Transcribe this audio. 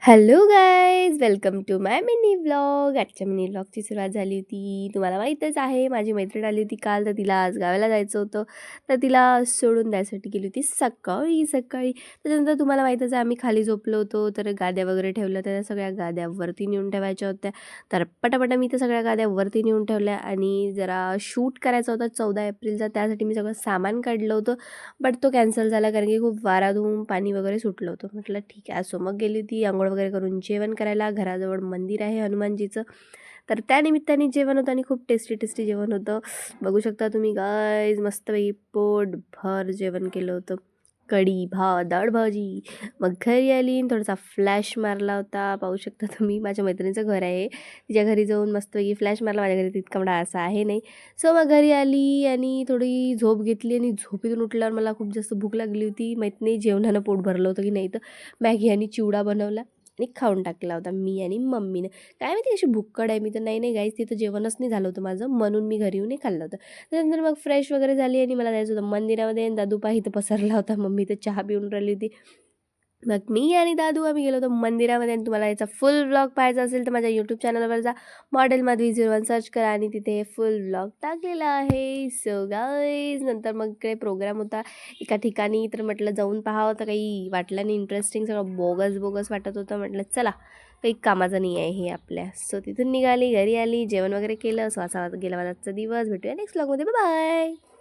Hello guys, welcome to my mini vlog. आजच्या mini व्लॉगची सुरुवात झाली होती. तुम्हाला माहीतच आहे, माझी मैत्रीण आली होती काल, तर तिला आज गावाला जायचं होतं. तर तिला सोडून द्यायसाठी गेली होती सकाळी सकाळी. त्याच्यानंतर तुम्हाला माहीतच आहे, आम्ही खाली झोपलो होतो, तर गाद्या वगैरे ठेवल्या, तर त्या सगळ्या गाद्या वरती नेऊन ठेवायच्या होत्या. तर पटापटा मी त्या सगळ्या गाद्या वरती नेऊन ठेवल्या आणि जरा शूट करायचा होता 14 एप्रिलचा. त्यासाठी मी सगळं सामान काढलं होतं, बट तो कॅन्सल झाला कारण की खूप वारा धूम पाणी वगैरे सुटलं होतं. म्हटलं ठीक आहे. असो, मग गेली होती अंघोळ वगैरे करून जेवण करायला. घराजवळ मंदिर आहे हनुमानजीचं, तर त्या निमित्ताने जेवण होतं आणि खूप टेस्टी टेस्टी जेवण होतं. बघू शकता तुम्ही गाईज, मस्तपैकी पोटभर जेवण केलं होतं. कढी, भात, डाळ भाजी. मग घरी आली आणि थोडासा फ्लॅश मारला होता. पाहू शकता तुम्ही, माझ्या मैत्रिणीचं घर आहे, तिच्या घरी जाऊन मस्तपैकी फ्लॅश मारला. माझ्या घरी तितका मोठा असा आहे नाही. सो मग घरी आली आणि थोडी झोप घेतली आणि झोपेतून उठल्यावर मला खूप जास्त भूक लागली होती. माहीत नाही जेवणानं पोट भरलं होतं की नाही, तर मॅगी आणि चिवडा बनवला आणि खाऊन टाकला होता मी आणि मम्मीनं. काय माहिती अशी भुक्कड आहे मी, तर नाही नाही गाईज, तिथं जेवणच नाही झालं होतं माझं, म्हणून मी घरी येऊन खाल्लं होतं. त्यानंतर मग फ्रेश वगैरे झाली आणि मला जायचं होतं मंदिरामध्ये. आणि दादू इथं पसरला होता, मम्मी तर चहा पिऊन राहिली होती. मग मी आणि दादू आम्ही गेलो होतो मंदिरामध्ये. आणि तुम्हाला याचा फुल व्लॉग पाहायचा असेल तर माझ्या यूट्यूब चॅनलवर जा, मॉडेल माधवी 01 सर्च करा आणि तिथे फुल व्लॉग टाकलेला आहे. सो गाईज, नंतर मग इकडे प्रोग्राम होता एका ठिकाणी, तर म्हटलं जाऊन पाहावं, तर काही वाटलं नाही इंटरेस्टिंग, सगळं बोगस बोगस वाटत होतं. म्हटलं चला, काही कामाचं नाही आहे हे आपल्या. सो तिथून निघाली, घरी आली, जेवण वगैरे केलं. सो असा गेला माझा आजचा दिवस. भेटूया नेक्स्ट व्लॉगमध्ये. Bye bye.